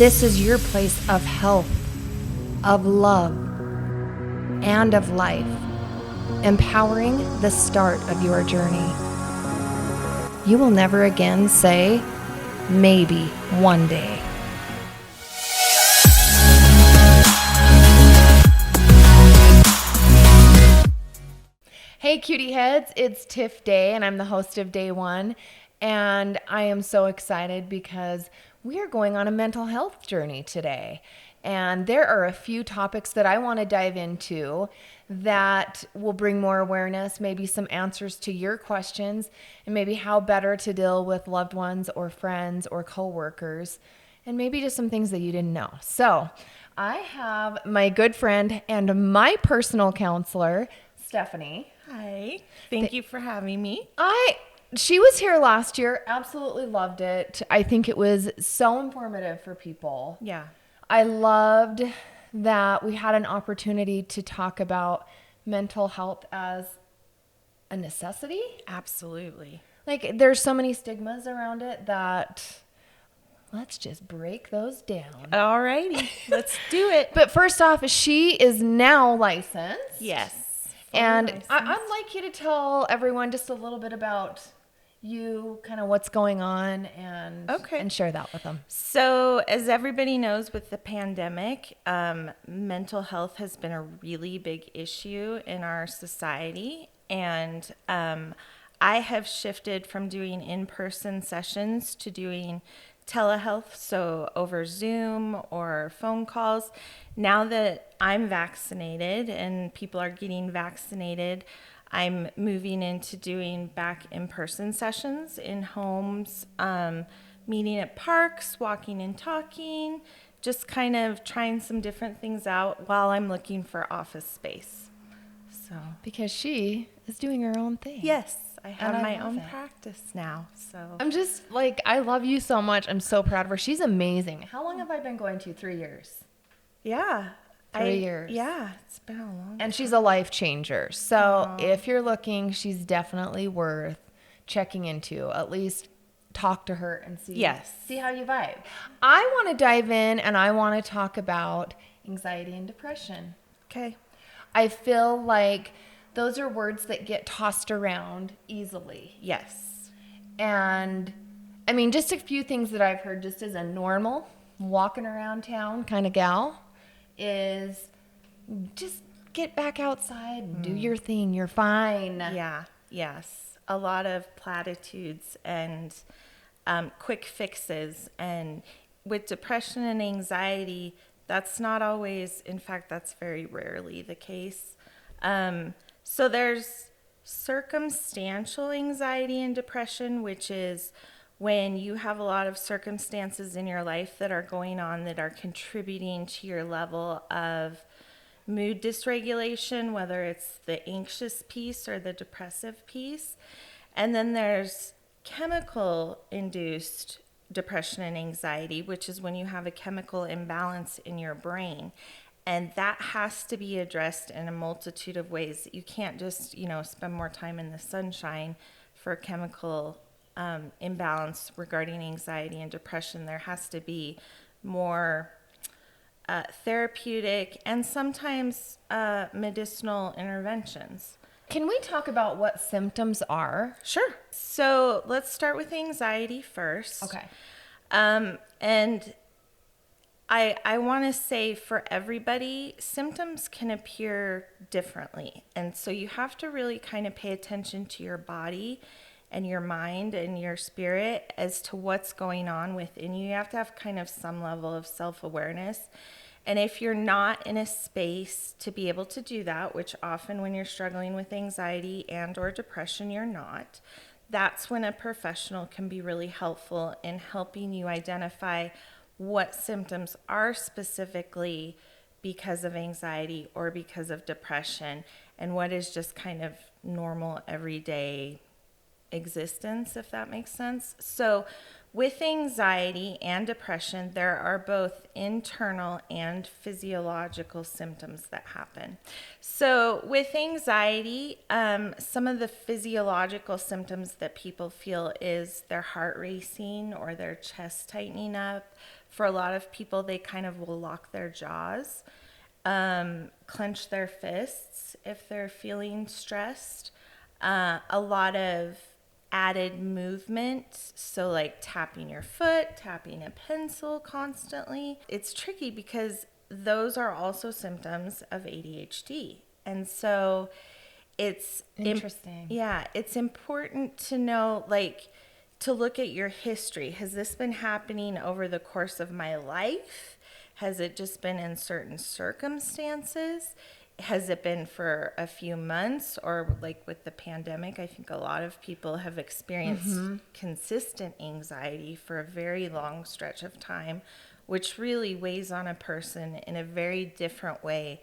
This is your place of health, of love, and of life, empowering the start of your journey. You will never again say, maybe one day. Hey cutie heads, it's Tiff Day and I'm the host of Day One, and I am so excited because we are going on a mental health journey today. And there are a few topics that I want to dive into that will bring more awareness, maybe some answers to your questions, and maybe how better to deal with loved ones or friends or coworkers, and maybe just some things that you didn't know. So I have my good friend and my personal counselor, Stephanie. Hi. Thank you for having me. She was here last year. Absolutely loved it. I think it was so informative for people. Yeah. I loved that we had an opportunity to talk about mental health as a necessity. Absolutely. Like, there's so many stigmas around it that let's just break those down. All righty. Let's do it. But first off, she is now licensed. Yes. And I'd like you to tell everyone just a little bit about you, kind of what's going on, and share that with them. So, as everybody knows, with the pandemic, mental health has been a really big issue in our society. And I have shifted from doing in-person sessions to doing telehealth, so over Zoom or phone calls. Now that I'm vaccinated and people are getting vaccinated, I'm moving into doing back in-person sessions in homes, meeting at parks, walking and talking, just kind of trying some different things out while I'm looking for office space. So, because she is doing her own thing. yes, I have my own practice now. So I'm just like, I love you so much. I'm so proud of her. She's amazing. How long have I been going to? 3 years. Yeah. 3 years. Yeah, it's been a long time. And she's a life changer. So if you're looking, she's definitely worth checking into. At least talk to her and see how you vibe. I want to dive in and I want to talk about anxiety and depression. Okay. I feel like those are words that get tossed around easily. Yes. And I mean, just a few things that I've heard just as a normal walking around town kind of gal is just get back outside and do your thing. You're fine. Yeah. Yes. A lot of platitudes and quick fixes. And with depression and anxiety, that's not always, in fact, that's very rarely the case. So there's circumstantial anxiety and depression, which is when you have a lot of circumstances in your life that are going on that are contributing to your level of mood dysregulation, whether it's the anxious piece or the depressive piece. And then there's chemical-induced depression and anxiety, which is when you have a chemical imbalance in your brain. And that has to be addressed in a multitude of ways. You can't just, spend more time in the sunshine for chemical imbalance regarding anxiety and depression. There has to be more therapeutic and sometimes medicinal interventions. Can we talk about what symptoms are? Sure. So let's start with anxiety first. Okay. And I want to say for everybody, symptoms can appear differently. And so you have to really kind of pay attention to your body and your mind and your spirit as to what's going on within you. You have to have kind of some level of self-awareness. And if you're not in a space to be able to do that, which often when you're struggling with anxiety and or depression, you're not, that's when a professional can be really helpful in helping you identify what symptoms are specifically because of anxiety or because of depression, and what is just kind of normal everyday existence, if that makes sense. So with anxiety and depression, there are both internal and physiological symptoms that happen. So, with anxiety, some of the physiological symptoms that people feel is their heart racing or their chest tightening up. For a lot of people, they kind of will lock their jaws, clench their fists if they're feeling stressed. A lot of added movement, so like tapping your foot, tapping a pencil constantly. It's tricky because those are also symptoms of ADHD. And so it's Interesting. yeah, it's important to know, like, to look at your history. Has this been happening over the course of my life? Has it just been in certain circumstances? Has it been for a few months, or like with the pandemic? I think a lot of people have experienced consistent anxiety for a very long stretch of time, which really weighs on a person in a very different way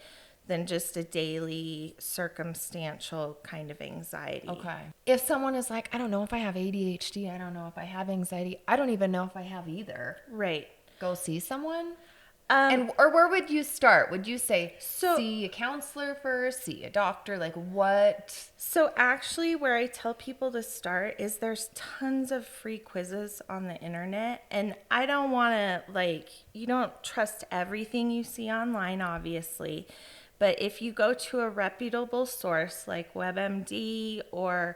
than just a daily circumstantial kind of anxiety. Okay. If someone is like, I don't know if I have ADHD, I don't know if I have anxiety, I don't even know if I have either. Right. Go see someone? Or where would you start? Would you say So- see a counselor first, see a doctor? Like what? So actually where I tell people to start is there's tons of free quizzes on the internet, and I don't want to, like, you don't trust everything you see online, obviously. But if you go to a reputable source like WebMD or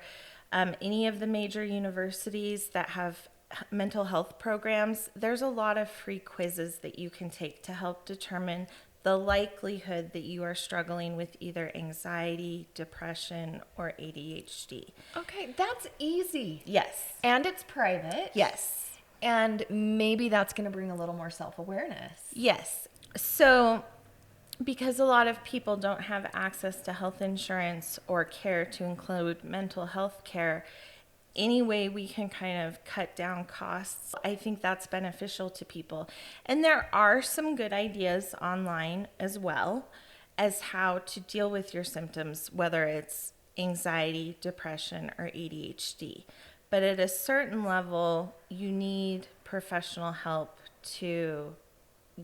any of the major universities that have mental health programs, there's a lot of free quizzes that you can take to help determine the likelihood that you are struggling with either anxiety, depression, or ADHD. Okay, that's easy. Yes. And it's private. Yes. And maybe that's going to bring a little more self-awareness. Yes. So, because a lot of people don't have access to health insurance or care to include mental health care, any way we can kind of cut down costs, I think that's beneficial to people. And there are some good ideas online as well as how to deal with your symptoms, whether it's anxiety, depression, or ADHD. But at a certain level, you need professional help to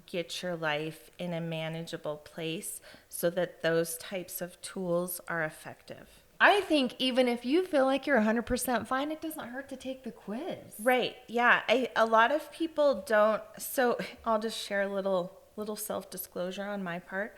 get your life in a manageable place so that those types of tools are effective. I think even if you feel like you're 100% fine, it doesn't hurt to take the quiz. Right. Yeah. A lot of people don't. So I'll just share a little self-disclosure on my part.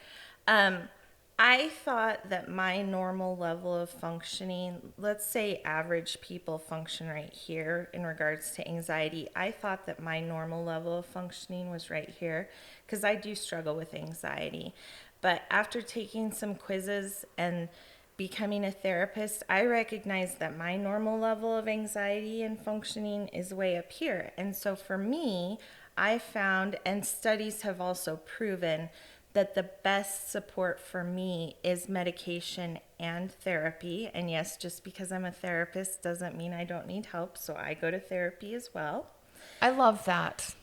I thought that my normal level of functioning, let's say average people function right here in regards to anxiety. I thought that my normal level of functioning was right here because I do struggle with anxiety. But after taking some quizzes and becoming a therapist, I recognize that my normal level of anxiety and functioning is way up here. And so for me, I found, and studies have also proven, that the best support for me is medication and therapy. And yes, just because I'm a therapist doesn't mean I don't need help. So I go to therapy as well. I love that.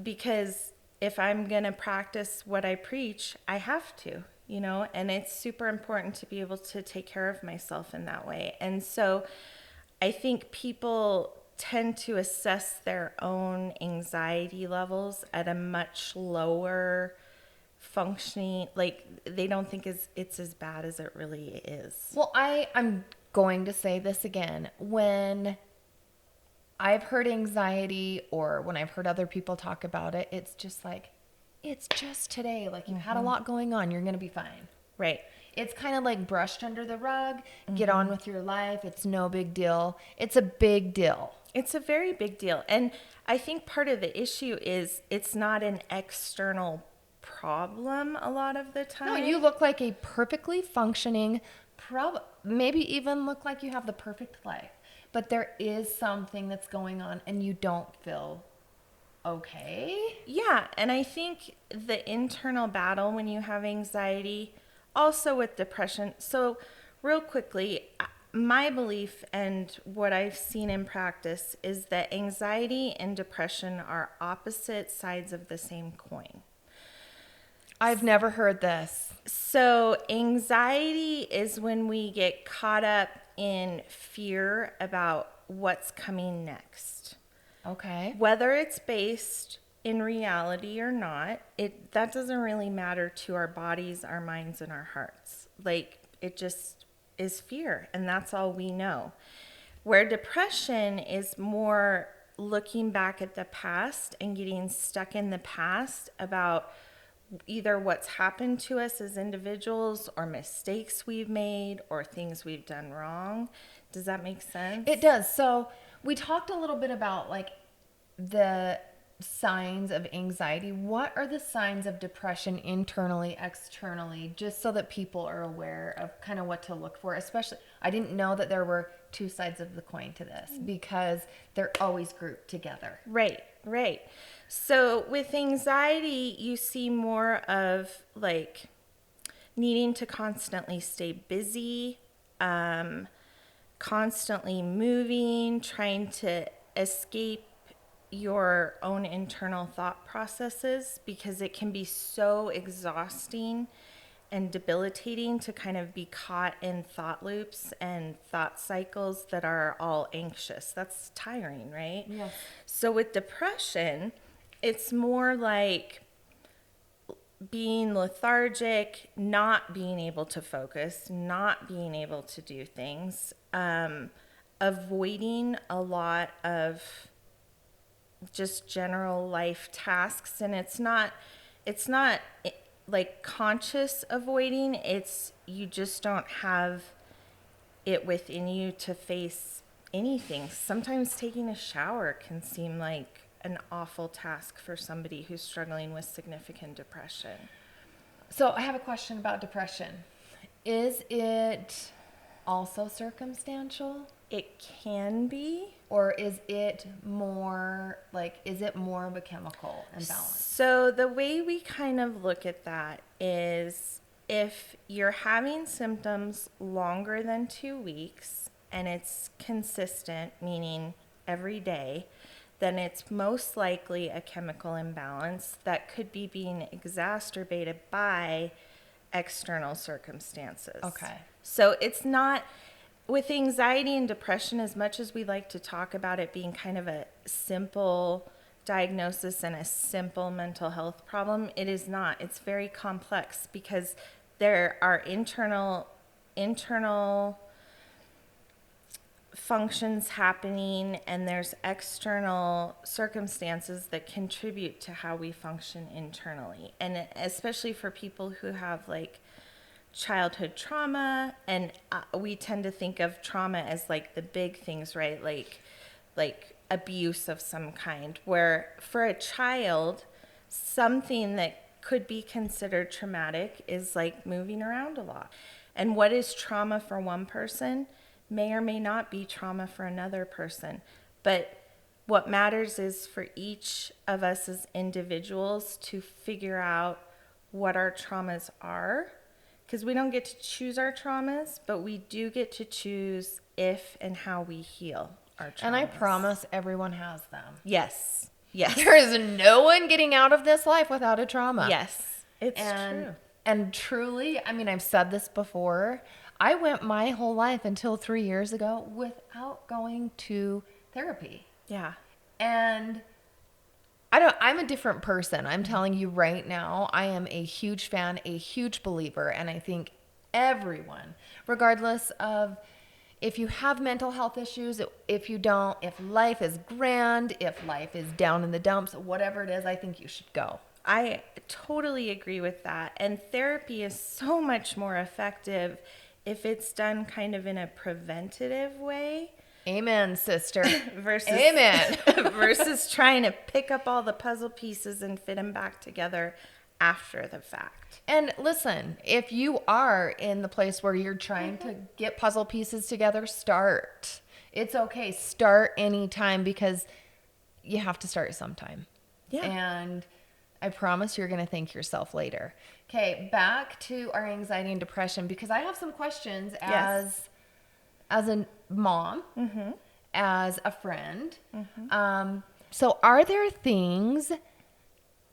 Because if I'm going to practice what I preach, I have to, and it's super important to be able to take care of myself in that way. And so I think people tend to assess their own anxiety levels at a much lower functioning, like they don't think it's as bad as it really is. Well, I'm going to say this again. When I've heard anxiety or when I've heard other people talk about it, it's just like, it's just today. Like you had a lot going on. You're going to be fine. Right. It's kind of like brushed under the rug. Get on with your life. It's no big deal. It's a big deal. It's a very big deal. And I think part of the issue is it's not an external problem a lot of the time. No, you look like a perfectly functioning, maybe even look like you have the perfect life. But there is something that's going on and you don't feel okay. Yeah, and I think the internal battle when you have anxiety, also with depression. So real quickly, my belief and what I've seen in practice is that anxiety and depression are opposite sides of the same coin. I've never heard this. So anxiety is when we get caught up in fear about what's coming next. Okay. Whether it's based in reality or not, that doesn't really matter to our bodies, our minds, and our hearts. Like, it just is fear, and that's all we know. Where depression is more looking back at the past and getting stuck in the past about either what's happened to us as individuals or mistakes we've made or things we've done wrong. Does that make sense? It does. So we talked a little bit about like the signs of anxiety. What are the signs of depression internally, externally, just so that people are aware of kind of what to look for? Especially, I didn't know that there were two sides of the coin to this because they're always grouped together. Right, right. So with anxiety, you see more of like needing to constantly stay busy, constantly moving, trying to escape your own internal thought processes, because it can be so exhausting and debilitating to kind of be caught in thought loops and thought cycles that are all anxious. That's tiring, right? Yes. So with depression, it's more like being lethargic, not being able to focus, not being able to do things, avoiding a lot of just general life tasks. And it's not like conscious avoiding. It's you just don't have it within you to face anything. Sometimes taking a shower can seem like an awful task for somebody who's struggling with significant depression. So I have a question about depression. Is it also circumstantial? It can be. Or is it more of a chemical imbalance? So the way we kind of look at that is if you're having symptoms longer than 2 weeks and it's consistent, meaning every day, then it's most likely a chemical imbalance that could be being exacerbated by external circumstances. Okay. So it's not, with anxiety and depression, as much as we like to talk about it being kind of a simple diagnosis and a simple mental health problem, it is not. It's very complex because there are internal functions happening, and there's external circumstances that contribute to how we function internally. And especially for people who have like childhood trauma, and we tend to think of trauma as like the big things, right? Like abuse of some kind, where for a child, something that could be considered traumatic is like moving around a lot. And what is trauma for one person may or may not be trauma for another person. But what matters is for each of us as individuals to figure out what our traumas are, because we don't get to choose our traumas, but we do get to choose if and how we heal our traumas. And I promise everyone has them. Yes. Yes. There is no one getting out of this life without a trauma. Yes. It's true. And truly, I mean, I've said this before, I went my whole life until 3 years ago without going to therapy. Yeah. And I'm a different person. I'm telling you right now, I am a huge fan, a huge believer. And I think everyone, regardless of if you have mental health issues, if you don't, if life is grand, if life is down in the dumps, whatever it is, I think you should go. I totally agree with that. And therapy is so much more effective if it's done kind of in a preventative way. Amen, sister. Amen. Versus trying to pick up all the puzzle pieces and fit them back together after the fact. And listen, if you are in the place where you're trying to get puzzle pieces together, start. It's okay. Start anytime, because you have to start sometime. Yeah. And I promise you're going to thank yourself later. Okay, back to our anxiety and depression, because I have some questions as a mom, as a friend. So are there things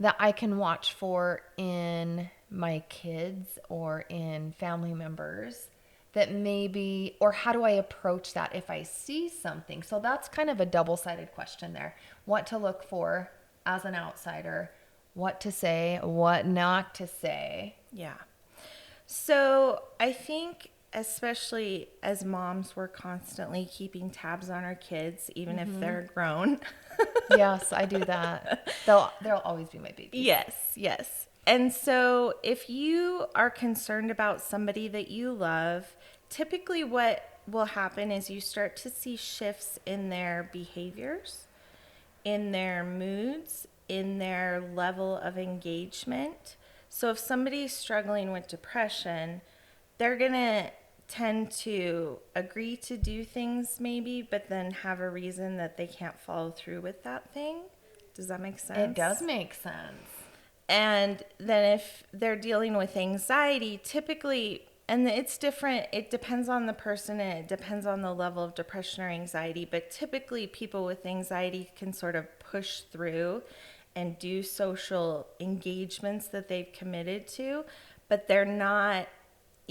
that I can watch for in my kids or in family members that maybe, or how do I approach that if I see something? So that's kind of a double-sided question there. What to look for as an outsider, what to say, what not to say. Yeah. So I think, especially as moms, we're constantly keeping tabs on our kids, even if they're grown. Yes, I do that. They'll always be my babies. Yes, yes. And so if you are concerned about somebody that you love, typically what will happen is you start to see shifts in their behaviors, in their moods, in their level of engagement. So if somebody's struggling with depression, they're going to tend to agree to do things maybe, but then have a reason that they can't follow through with that thing. Does that make sense? It does make sense. And then if they're dealing with anxiety, typically, and it's different, it depends on the person and it depends on the level of depression or anxiety, but typically people with anxiety can sort of push through and do social engagements that they've committed to, but they're not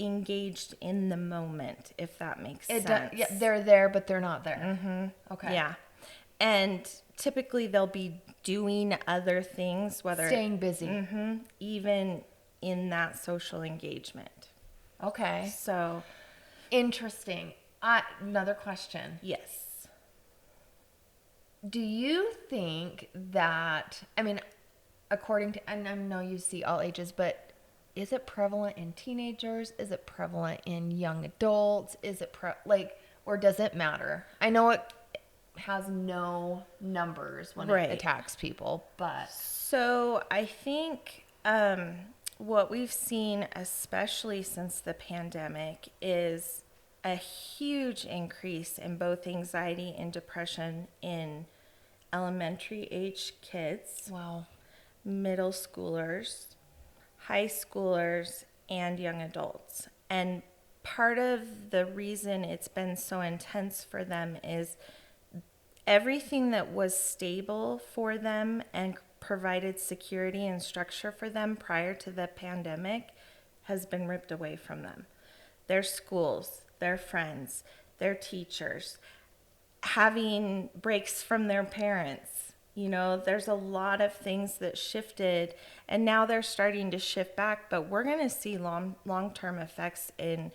engaged in the moment, if that makes sense. Yeah, they're there, but they're not there. Okay. Yeah. And typically they'll be doing other things, whether Staying busy. even in that social engagement. Okay. So, Interesting. Another question. yes. Do you think that, I mean, according to, and I know you see all ages, but is it prevalent in teenagers? Is it prevalent in young adults? Is it or does it matter? I know it has no numbers when Right. it attacks people, but So, I think what we've seen, especially since the pandemic, is a huge increase in both anxiety and depression in elementary age kids, wow. middle schoolers, high schoolers, and young adults. And part of the reason it's been so intense for them is everything that was stable for them and provided security and structure for them prior to the pandemic has been ripped away from them. Their schools, their friends, their teachers, having breaks from their parents. You know, there's a lot of things that shifted, and now they're starting to shift back, but we're going to see long-term effects in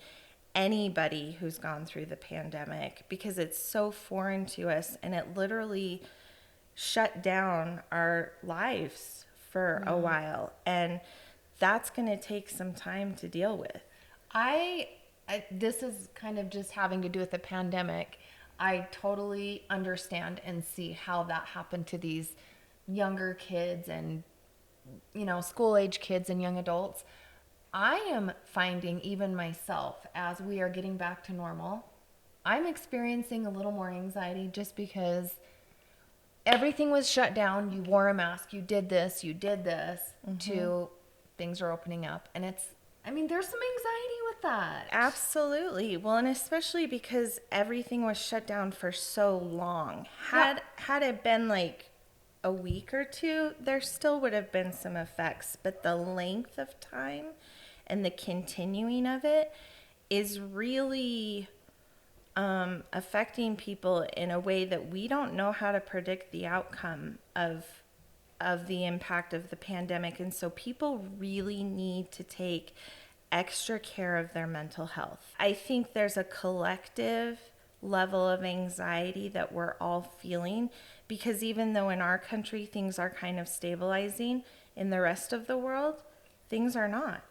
anybody who's gone through the pandemic because it's so foreign to us, and it literally shut down our lives for a while, and that's going to take some time to deal with. This is kind of just having to do with the pandemic. I totally understand and see how that happened to these younger kids and, school age kids and young adults. I am finding even myself as we are getting back to normal, I'm experiencing a little more anxiety just because everything was shut down. You wore a mask, you did this, to things are opening up. And there's some anxiety with that. Absolutely. Well, and especially because everything was shut down for so long. Had it been like a week or two, there still would have been some effects, but the length of time and the continuing of it is really affecting people in a way that we don't know how to predict the outcome of the impact of the pandemic. And so people really need to take extra care of their mental health. I think there's a collective level of anxiety that we're all feeling because even though in our country things are kind of stabilizing, in the rest of the world, things are not.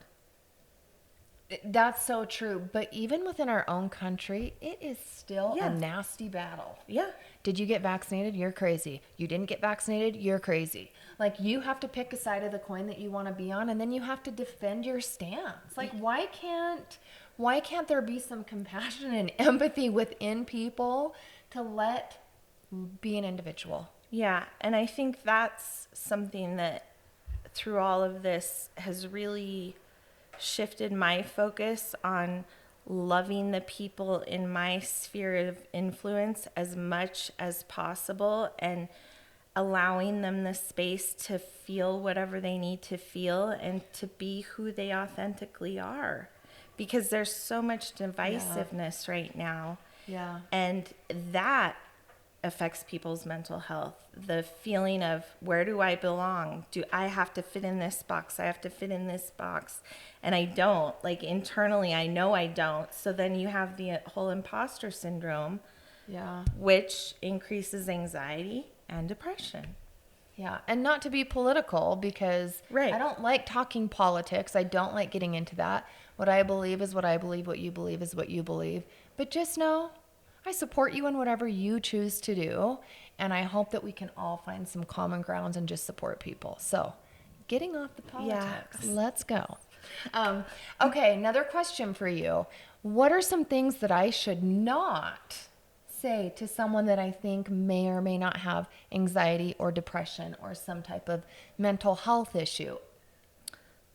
That's so true. But even within our own country, it is still Yeah. a nasty battle. Yeah. Did you get vaccinated? You're crazy. You didn't get vaccinated? You're crazy. Like, you have to pick a side of the coin that you want to be on, and then you have to defend your stance. Like, why can't there be some compassion and empathy within people to let be an individual? Yeah, and I think that's something that through all of this has really shifted my focus on loving the people in my sphere of influence as much as possible and allowing them the space to feel whatever they need to feel and to be who they authentically are. because there's so much divisiveness right now. Yeah. And that affects people's mental health. The feeling of, where do I belong? Do I have to fit in this box? I have to fit in this box. And I don't. Like, internally, I know I don't. So then you have the whole imposter syndrome, Yeah. which increases anxiety and depression. Yeah. And not to be political, because Right. I don't like talking politics. I don't like getting into that. What I believe is what I believe. What you believe is what you believe. But just know I support you in whatever you choose to do. And I hope that we can all find some common grounds and just support people. So, getting off the politics, Yes. let's go. Okay, another question for you. What are some things that I should not say to someone that I think may or may not have anxiety or depression or some type of mental health issue?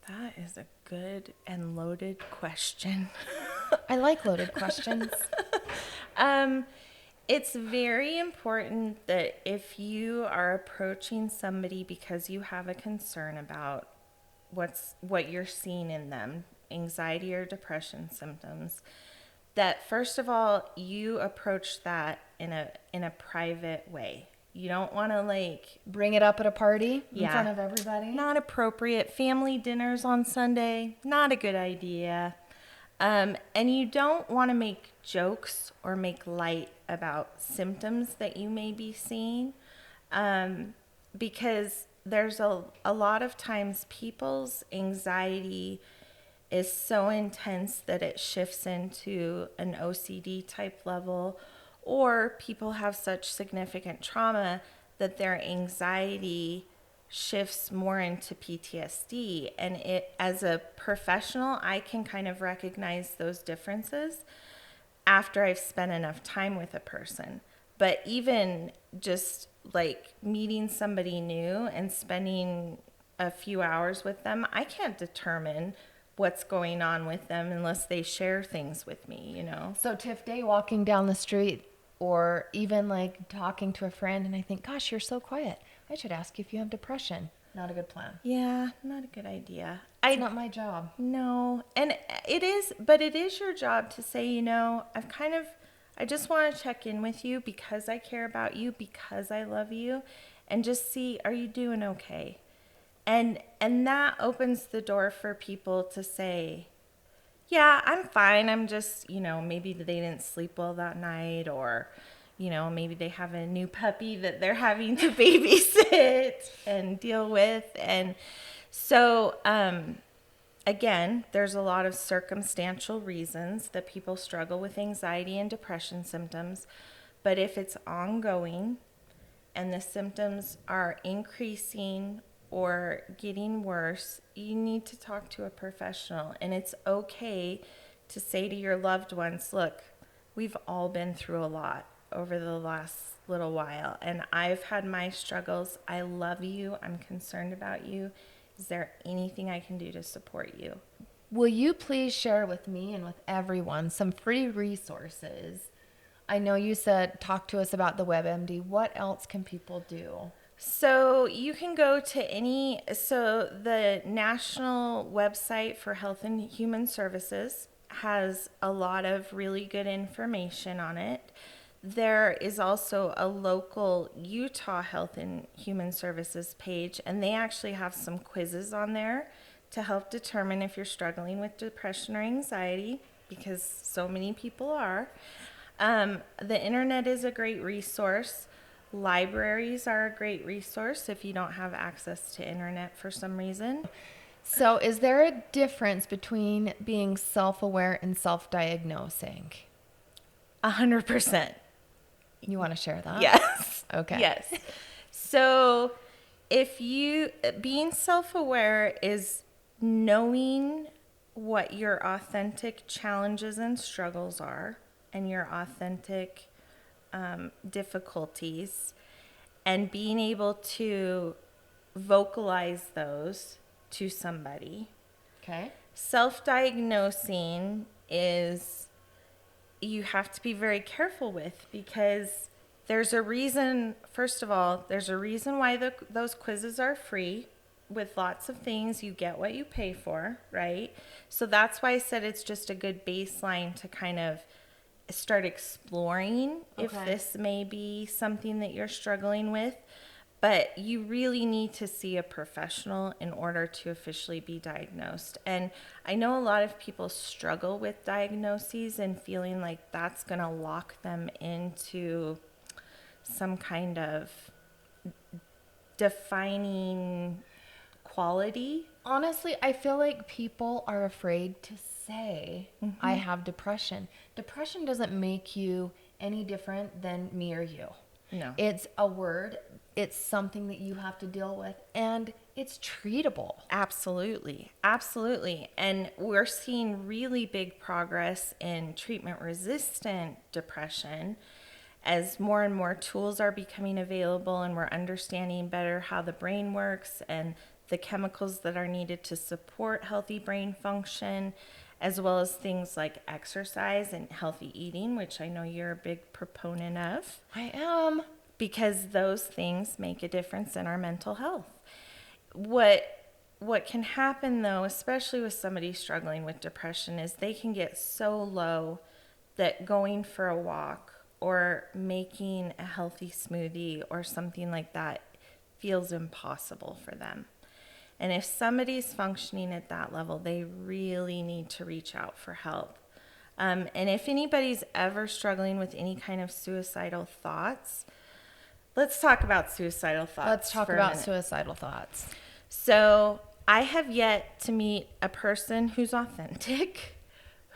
That is a good and loaded question. I like loaded questions. It's very important that if you are approaching somebody because you have a concern about what you're seeing in them, anxiety or depression symptoms, that first of all, you approach that in a private way. You don't want to, like, Bring it up at a party in Yeah. front of everybody. not appropriate. Family dinners on Sunday, not a good idea. And you don't want to make jokes or make light about symptoms that you may be seeing, because there's a lot of times people's anxiety is so intense that it shifts into an OCD type level, or people have such significant trauma that their anxiety shifts more into PTSD. And it, as a professional, I can kind of recognize those differences after I've spent enough time with a person. But even just like meeting somebody new and spending a few hours with them, I can't determine what's going on with them unless they share things with me, you know? So Tiff Day walking down the street or even like talking to a friend and I think, gosh, you're so quiet. I should ask you if you have depression. Not a good plan. Yeah, not a good idea. It's not my job. No, and it is, but it is your job to say, you know, I just want to check in with you because I care about you, because I love you, and just see, are you doing okay? And that opens the door for people to say, yeah, I'm fine. I'm just, you know, maybe they didn't sleep well that night, or, you know, maybe they have a new puppy that they're having to babysit and deal with. And so, again, there's a lot of circumstantial reasons that people struggle with anxiety and depression symptoms. But if it's ongoing and the symptoms are increasing or getting worse, you need to talk to a professional. And it's okay to say to your loved ones, look, we've all been through a lot over the last little while, and I've had my struggles. I love you. I'm concerned about you. Is there anything I can do to support you? Will you please share with me and with everyone some free resources? I know you said talk to us about the WebMD. What else can people do? So you can go to the National Website for Health and Human Services has a lot of really good information on it. There is also a local Utah Health and Human Services page, and they actually have some quizzes on there to help determine if you're struggling with depression or anxiety, because so many people are. The internet is a great resource. Libraries are a great resource if you don't have access to internet for some reason. So is there a difference between being self-aware and self-diagnosing? 100%. You want to share that? Yes. Okay. Yes. So being self-aware is knowing what your authentic challenges and struggles are and your authentic difficulties, and being able to vocalize those to somebody. Okay. Self-diagnosing is you have to be very careful with, because there's a reason, first of all, there's a reason why those quizzes are free. with lots of things, you get what you pay for, right? So that's why I said it's just a good baseline to kind of start exploring if Okay. this may be something that you're struggling with. But you really need to see a professional in order to officially be diagnosed. And I know a lot of people struggle with diagnoses and feeling like that's going to lock them into some kind of defining quality. Honestly, I feel like people are afraid to say, I have depression. Depression doesn't make you any different than me or you. No. It's a word, it's something that you have to deal with, and it's treatable. Absolutely. Absolutely. And we're seeing really big progress in treatment resistant depression as more and more tools are becoming available and we're understanding better how the brain works and the chemicals that are needed to support healthy brain function, as well as things like exercise and healthy eating, which I know you're a big proponent of, I am. because those things make a difference in our mental health. What can happen though, especially with somebody struggling with depression, is they can get so low that going for a walk or making a healthy smoothie or something like that feels impossible for them. And if somebody's functioning at that level, they really need to reach out for help. And if anybody's ever struggling with any kind of suicidal thoughts, let's talk about suicidal thoughts. Let's talk for a about minute. suicidal thoughts. So I have yet to meet a person who's authentic,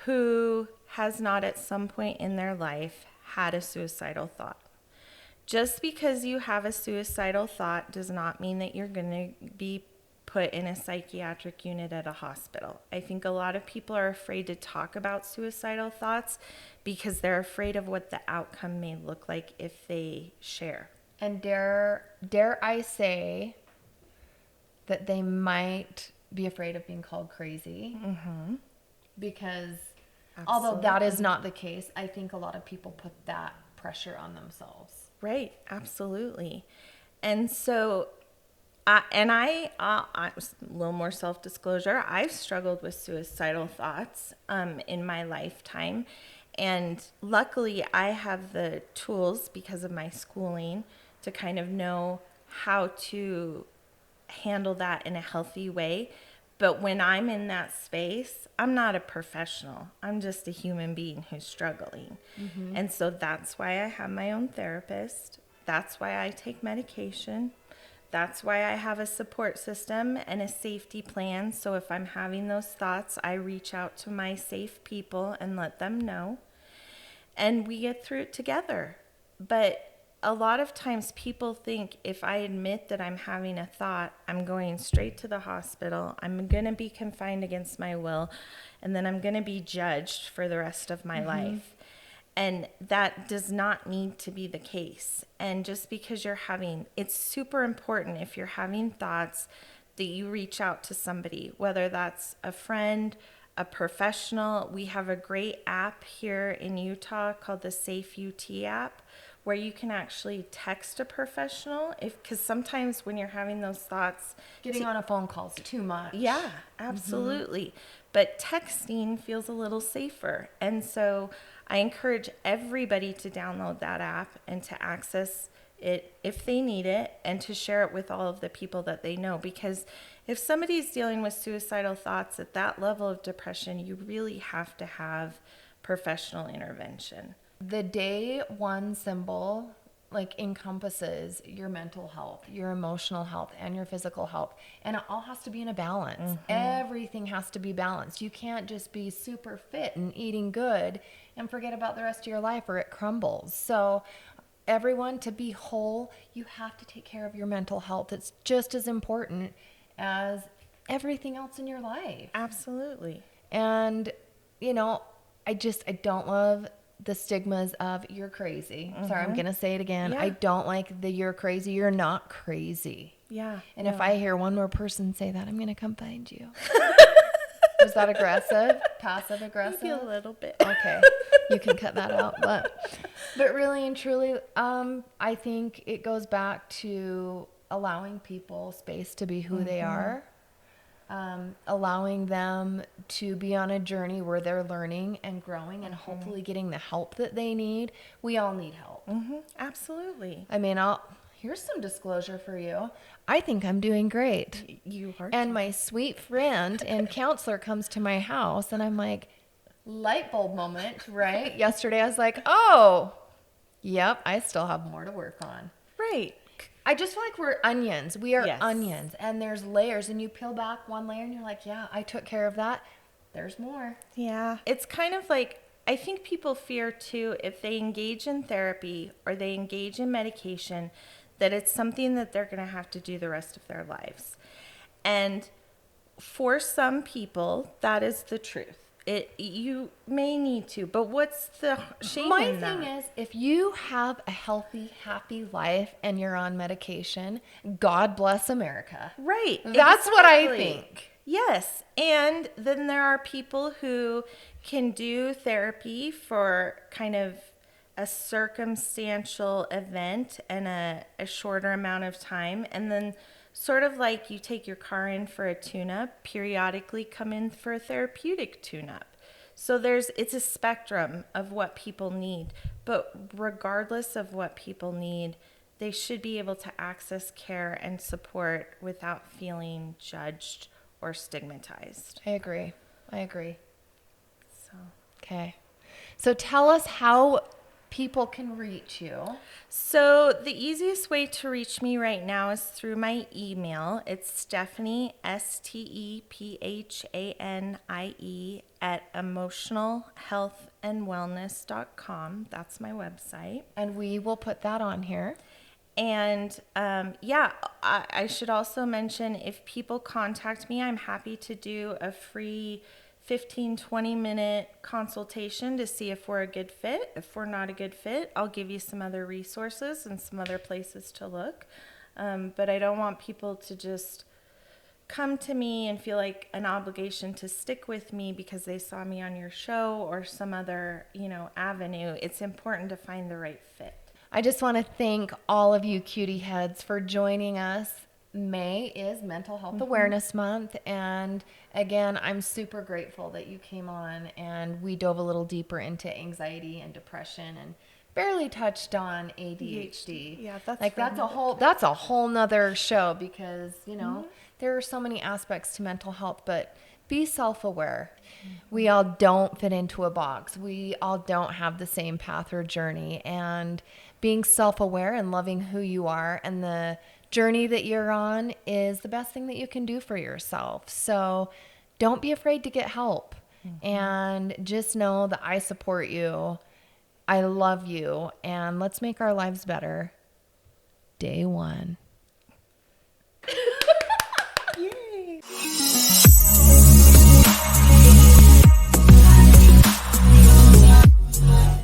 who has not at some point in their life had a suicidal thought. Just because you have a suicidal thought does not mean that you're going to be put in a psychiatric unit at a hospital. I think a lot of people are afraid to talk about suicidal thoughts because they're afraid of what the outcome may look like if they share. And dare I say that they might be afraid of being called crazy. Because although that is not the case, I think a lot of people put that pressure on themselves. Right, absolutely. And so, I was a little more self-disclosure. I've struggled with suicidal thoughts in my lifetime. And luckily, I have the tools because of my schooling to kind of know how to handle that in a healthy way. But when I'm in that space, I'm not a professional. I'm just a human being who's struggling. And so that's why I have my own therapist. That's why I take medication. That's why I have a support system and a safety plan. So if I'm having those thoughts, I reach out to my safe people and let them know. And we get through it together. But a lot of times people think if I admit that I'm having a thought, I'm going straight to the hospital, I'm going to be confined against my will, and then I'm going to be judged for the rest of my life. And that does not need to be the case. And just because it's super important if you're having thoughts that you reach out to somebody, whether that's a friend, a professional. We have a great app here in Utah called the SafeUT app, where you can actually text a professional because sometimes when you're having those thoughts, Getting on a phone call is too much. yeah, absolutely. But texting feels a little safer. And so I encourage everybody to download that app and to access it if they need it and to share it with all of the people that they know. Because if somebody's dealing with suicidal thoughts at that level of depression, you really have to have professional intervention. The day one symbol encompasses your mental health, your emotional health, and your physical health. And it all has to be in a balance. Everything has to be balanced. You can't just be super fit and eating good and forget about the rest of your life or it crumbles. So everyone, to be whole, you have to take care of your mental health. It's just as important as everything else in your life. Absolutely. And, I don't love the stigmas of you're crazy. Sorry, I'm going to say it again. Yeah. I don't like the you're crazy. You're not crazy. Yeah. And if I hear one more person say that, I'm going to come find you. Was that aggressive? Passive aggressive? Maybe a little bit. Okay. You can cut that out. But really and truly, I think it goes back to allowing people space to be who they are, allowing them to be on a journey where they're learning and growing and hopefully getting the help that they need. We all need help. Absolutely. I mean, here's some disclosure for you. I think I'm doing great. You are. And my sweet friend and counselor comes to my house, and I'm like, light bulb moment, right? Yesterday I was like, oh, yep, I still have more to work on. Right. I just feel like we're onions. We are Yes. onions, and there's layers, and you peel back one layer, and you're like, yeah, I took care of that. There's more. Yeah. It's kind of like, I think people fear too, if they engage in therapy or they engage in medication, that it's something that they're going to have to do the rest of their lives. And for some people, that is the truth. You may need to, but what's the shame My in thing that? is, if you have a healthy, happy life and you're on medication, God bless America. Right. That's what I exactly. think. Yes. And then there are people who can do therapy for kind of a circumstantial event and a shorter amount of time. And then sort of like you take your car in for a tune-up, periodically come in for a therapeutic tune-up. So it's a spectrum of what people need. But regardless of what people need, they should be able to access care and support without feeling judged or stigmatized. I agree. So, Okay. So tell us how people can reach you. so the easiest way to reach me right now is through my email. It's Stephanie, STEPHANIE at emotionalhealthandwellness.com. That's my website. And we will put that on here. And I should also mention, if people contact me, I'm happy to do a free 15-20 minute consultation to see if we're a good fit. If we're not a good fit, I'll give you some other resources and some other places to look. But I don't want people to just come to me and feel like an obligation to stick with me because they saw me on your show or some other, avenue. It's important to find the right fit. I just want to thank all of you cutie heads for joining us. May is Mental Health Awareness Month. And again, I'm super grateful that you came on and we dove a little deeper into anxiety and depression and barely touched on ADHD. Yeah, that's that's a whole nother show because, there are so many aspects to mental health, but be self-aware. We all don't fit into a box. We all don't have the same path or journey, and being self-aware and loving who you are and the journey that you're on is the best thing that you can do for yourself. So don't be afraid to get help, and just know that I support you. I love you, and let's make our lives better. Day one.